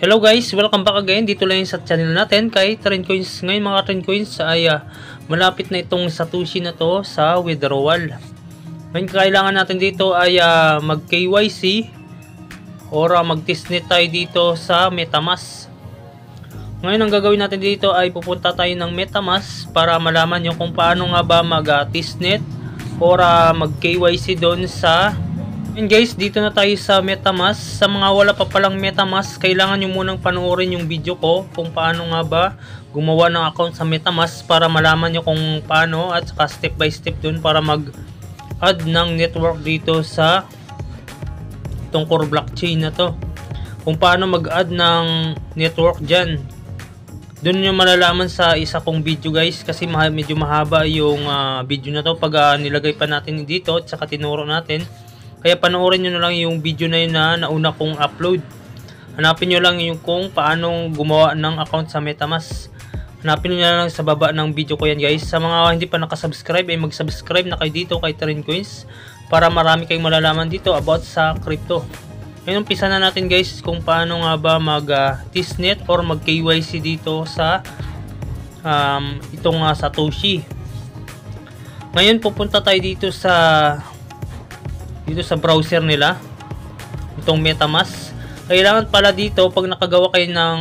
Hello guys, welcome back again. Dito lang sa channel natin kay Trend Coins. Ngayon mga Trend Coins ay malapit na itong Satoshi na to sa withdrawal. Ngayon kailangan natin dito ay mag KYC or mag-testnet tayo dito sa MetaMask. Ngayon ang gagawin natin dito ay pupunta tayo ng MetaMask para malaman nyo kung paano nga ba mag-testnet or mag KYC doon sa. And guys, dito na tayo sa MetaMask. Sa mga wala pa palang MetaMask, kailangan nyo munang panoorin yung video ko kung paano nga ba gumawa ng account sa MetaMask para malaman nyo kung paano at saka step by step dun para mag-add ng network dito sa itong core blockchain na to. Kung paano mag-add ng network dyan. Dun nyo malalaman sa isa kong video guys kasi medyo mahaba yung video na to pag nilagay pa natin dito at saka tinuro natin. Kaya panoorin nyo na lang yung video na yun na nauna kong upload. Hanapin nyo lang yung kung paano gumawa ng account sa MetaMask. Hanapin nyo na lang sa baba ng video ko yan guys. Sa mga hindi pa nakasubscribe ay mag-subscribe na kayo dito kay Trend Coins para marami kayong malalaman dito about sa crypto. Ngayon umpisa na natin guys kung paano nga ba mag-testnet or mag-KYC dito sa itong Satoshi. Ngayon pupunta tayo dito sa browser nila, itong MetaMask. Kailangan pala dito pag nakagawa kayo ng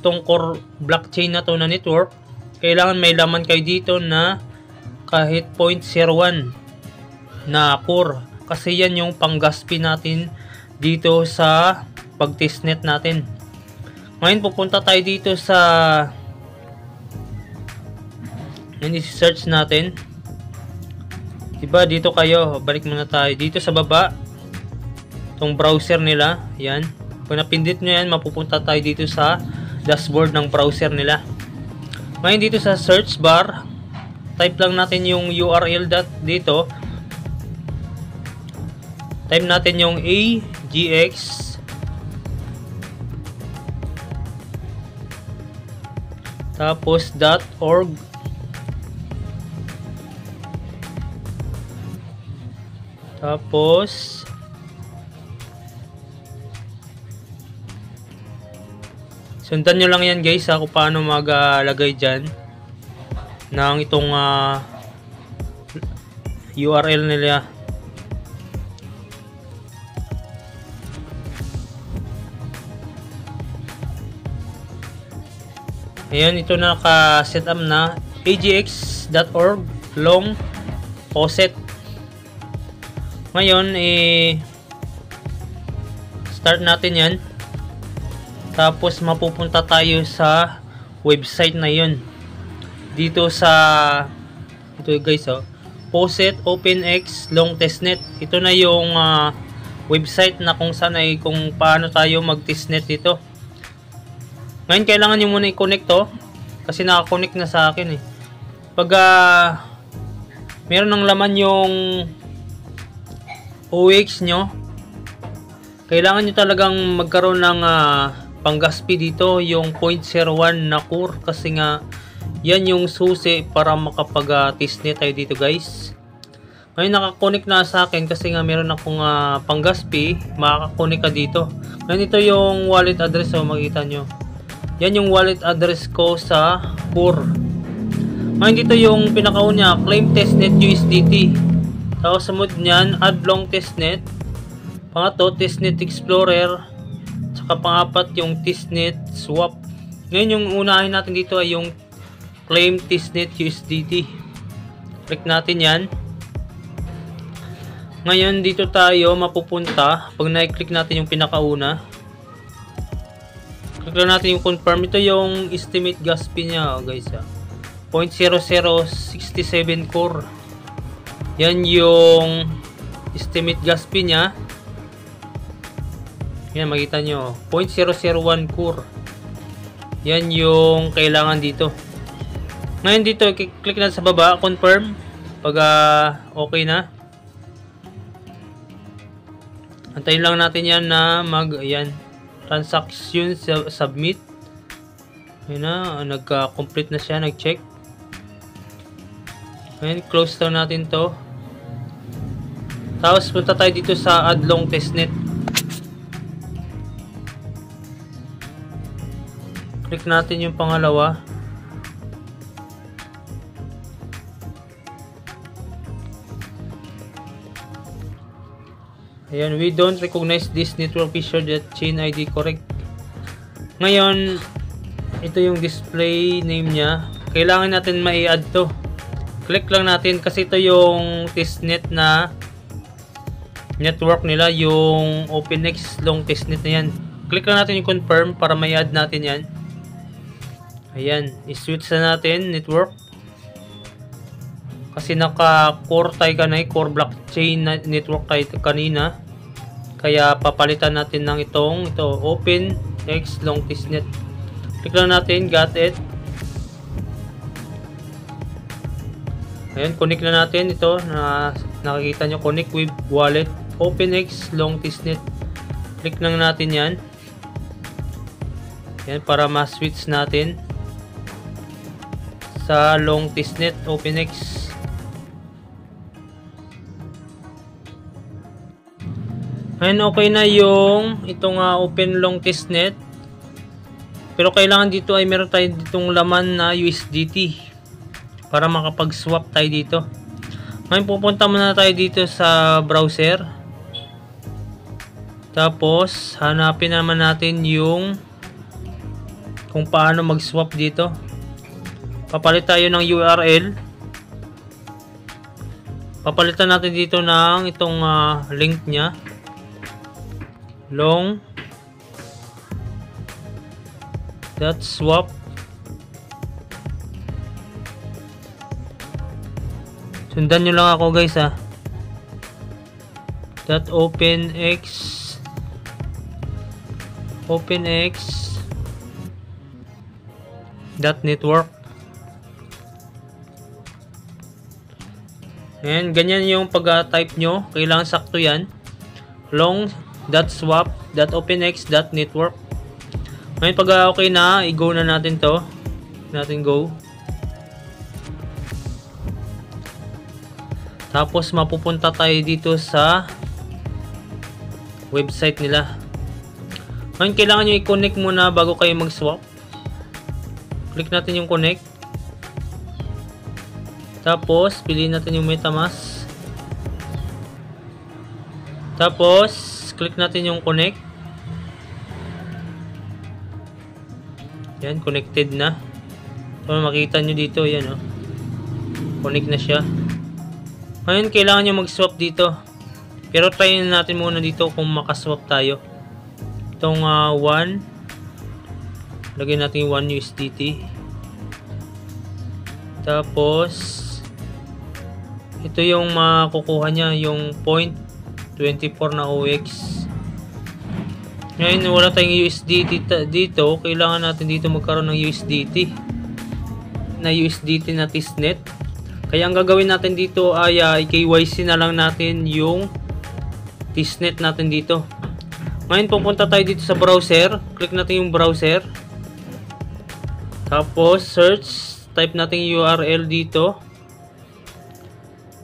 itong core blockchain na to na network, kailangan may laman kayo dito na kahit 0.01 na core kasi yan yung pang-gas fee natin dito sa pag-testnet natin. Ngayon pupunta tayo dito sa i-search natin. Diba dito kayo, balik muna tayo dito sa baba itong browser nila, yan. Pag napindit nyo yan, mapupunta tayo dito sa dashboard ng browser nila. Ngayon dito sa search bar, type lang natin yung URL dito, type natin yung AGX tapos .org. Tapos sundan nyo lang yan guys kung paano maglagay dyan ng itong URL nila. Ayan, ito na naka-set up na agx.org long faucet. Ngayon, start natin yan. Tapos, mapupunta tayo sa website na yun. Dito sa, ito guys, Faucet OpenX Long Testnet. Ito na yung website na kung saan ay kung paano tayo mag-testnet dito. Ngayon, kailangan nyo muna i-connect to. Kasi naka-connect na sa akin eh. Pag meron ng laman yung OX nyo, kailangan nyo talagang magkaroon ng pang-gas fee dito, yung 0.01 na core, kasi nga yan yung susi para makapag-testnet tayo dito guys. Ngayon nakakonect na sa akin kasi nga meron akong pang-gas fee, makakakonect ka dito. Ngayon ito yung wallet address, makikita nyo yan yung wallet address ko sa core. Ngayon dito yung pinakauna, claim testnet USDT. Tapos sa mode niyan, add long testnet. Pangatlo, testnet explorer. Tsaka pangapat yung testnet swap. Ngayon yung unahin natin dito ay yung claim testnet USDT. Click natin yan. Ngayon dito tayo mapupunta. Pag na-click natin yung pinakauna, click lang natin yung confirm. Ito yung estimate gas fee nya guys. 0.0067 core. Yan yung estimate gas fee nya. Yan, makita nyo. 0.001 core. Yan yung kailangan dito. Ngayon dito, click na sa baba, confirm. Pag okay na. Antayin lang natin yan na ayan, transaction submit. Ayan na, nagka-complete na siya, nag-check. Ngayon, close down natin to. Tapos punta tayo dito sa add long testnet. Click natin yung pangalawa. Ayan, we don't recognize this network. Be sure that chain ID correct. Ngayon, ito yung display name niya. Kailangan natin ma-add to. Click lang natin kasi ito yung testnet na network nila, yung OpenX long testnet na yan. Click lang natin yung confirm para ma-add natin yan. Ayan, i-switch na natin network. Kasi naka-core tayo kanay, core blockchain network tayo kanina. Kaya papalitan natin ng ito OpenX long testnet. Click lang natin, got it. Ayan, connect na natin ito na nakikita nyo, connect with wallet OpenX long testnet. Click lang natin yan. Yan para ma-switch natin sa long testnet OpenX. Ayan, okay na yung itong open long testnet. Pero kailangan dito ay meron tayo ditong laman na USDT para makapag-swap tayo dito. Ngayon pupunta muna tayo dito sa browser. Tapos hanapin naman natin yung kung paano mag-swap dito. Papalit tayo ng URL. Papalitan natin dito ng itong link nya. long.swap. Sundan nyo lang ako guys .openx .network. And ganyan yung pag-type nyo, kailangan sakto yan. long.swap.openx.network. Ngayon pag okay na, i-go na natin to. Go. Tapos mapupunta tayo dito sa website nila. Ngayon kailangan nyo i-connect muna bago kayo mag-swap. Click natin yung connect. Tapos piliin natin yung MetaMask. Tapos click natin yung connect. Yan, connected na. So makita nyo dito, yan connect na siya. Ngayon kailangan nyo mag-swap dito. Pero try natin muna dito kung makaswap tayo. Itong 1. Lagyan natin yung 1 USDT. Tapos ito yung makukuha niya, yung 0.24 na OX. Ngayon wala tayong USDT dito. Kailangan natin dito magkaroon ng USDT na testnet. Kaya ang gagawin natin dito ay i-KYC na lang natin yung testnet natin dito. Ngayon pupunta tayo dito sa browser. Click natin yung browser. Tapos search, type natin yung URL dito.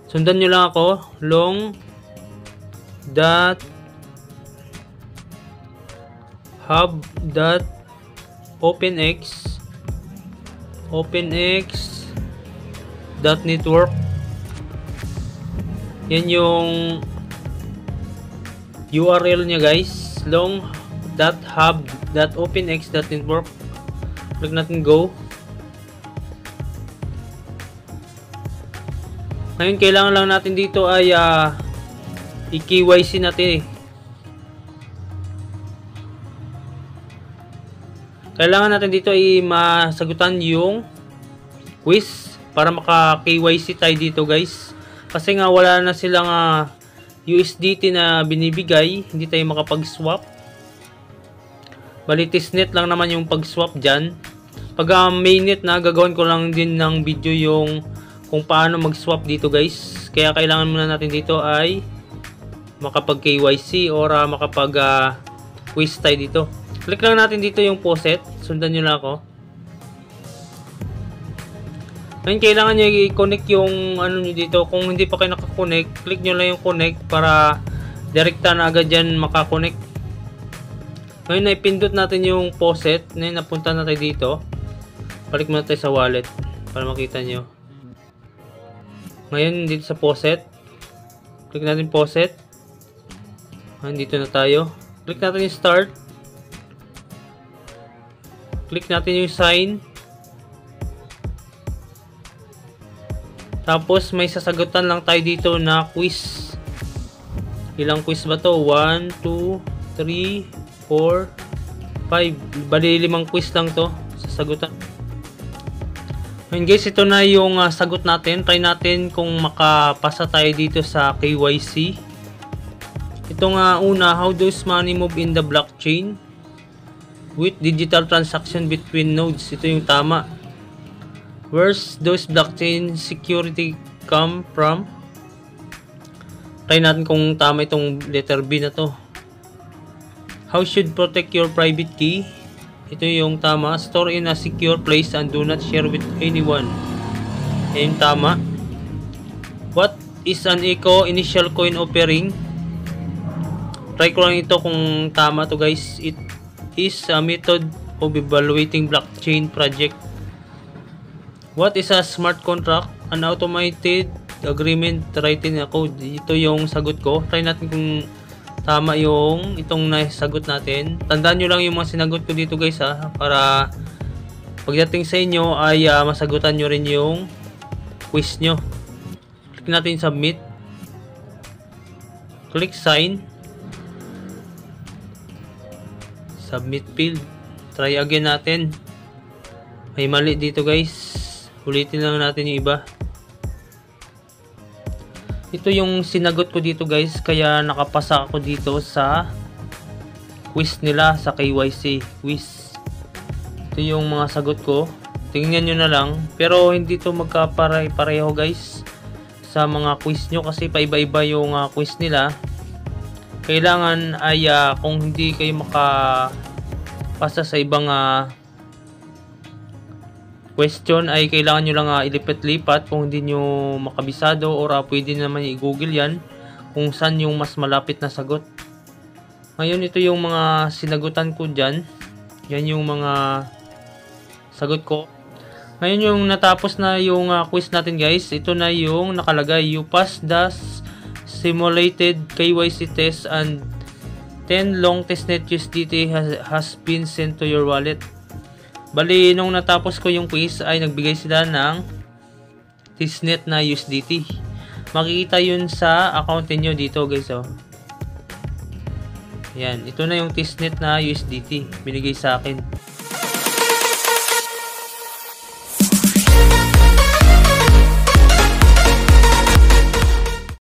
Sundan nyo lang ako. long.hub.openx.network. Yan yung URL nya guys. long.hub.openx.network. Click natin go. Ngayon kailangan lang natin dito ay i-KYC natin Kailangan natin dito ay masagutan yung quiz para maka-KYC tayo dito guys. Kasi nga wala na silang USDT na binibigay, hindi tayo makapag-swap. Bali testnet lang naman yung pag-swap dyan. Pag mainnet na, gagawin ko lang din ng video yung kung paano mag-swap dito guys. Kaya kailangan muna natin dito ay makapag-KYC or makapag-quiz tayo dito. Click lang natin dito yung faucet. Sundan nyo lang ako. Ngayon kailangan nyo i-connect yung ano nyo dito. Kung hindi pa kayo nakakonect, click nyo lang yung connect para direkta na agad dyan makakonect. Ngayon na ipindot natin yung faucet. Ngayon napunta na tayo dito. Balik muna tayo sa wallet para makita nyo. Ngayon dito sa faucet. Click natin faucet. Ngayon dito na tayo. Click natin yung start. Click natin yung sign. Tapos may sasagutan lang tayo dito na quiz. Ilang quiz ba to? 1, 2, 3, 4, 5. Bali 5 quiz lang to. Sasagutan. Ngayon guys, ito na yung sagot natin. Try natin kung makapasa tayo dito sa KYC. Ito nga una, how does money move in the blockchain? With digital transaction between nodes. Ito yung tama. Where's those blockchain security come from? Try natin kung tama itong letter B na to. How should protect your private key? Ito yung tama. Store in a secure place and do not share with anyone. Yan yung tama. What is an eco initial coin offering? Try ko lang ito kung tama to guys. It is a method of evaluating blockchain project. What is a smart contract? An automated agreement writing a code. Ito yung sagot ko. Try natin kung tama yung itong nasagot natin. Tandaan nyo lang yung mga sinagot ko dito guys ha. Para pagdating sa inyo ay masagutan nyo rin yung quiz nyo. Click natin submit. Click sign. Submit field. Try again natin. May mali dito guys. Ulitin lang natin yung iba. Ito yung sinagot ko dito guys. Kaya nakapasa ako dito sa quiz nila sa KYC quiz. Ito yung mga sagot ko. Tingnan nyo na lang. Pero hindi to magkapareho guys sa mga quiz nyo. Kasi paiba-iba yung quiz nila. Kailangan ay kung hindi kayo makapasa sa ibang question ay kailangan nyo lang ilipat-lipat kung hindi nyo makabisado or pwede naman i-google yan kung saan yung mas malapit na sagot. Ngayon ito yung mga sinagutan ko dyan. Yan yung mga sagot ko. Ngayon yung natapos na yung quiz natin guys. Ito na yung nakalagay. You passed the simulated KYC test and 10 long testnet USDT has been sent to your wallet. Bali, nung natapos ko yung quiz ay nagbigay sila ng testnet na USDT. Makikita yun sa account niyo dito guys. Oh. Yan, ito na yung testnet na USDT binigay sa akin.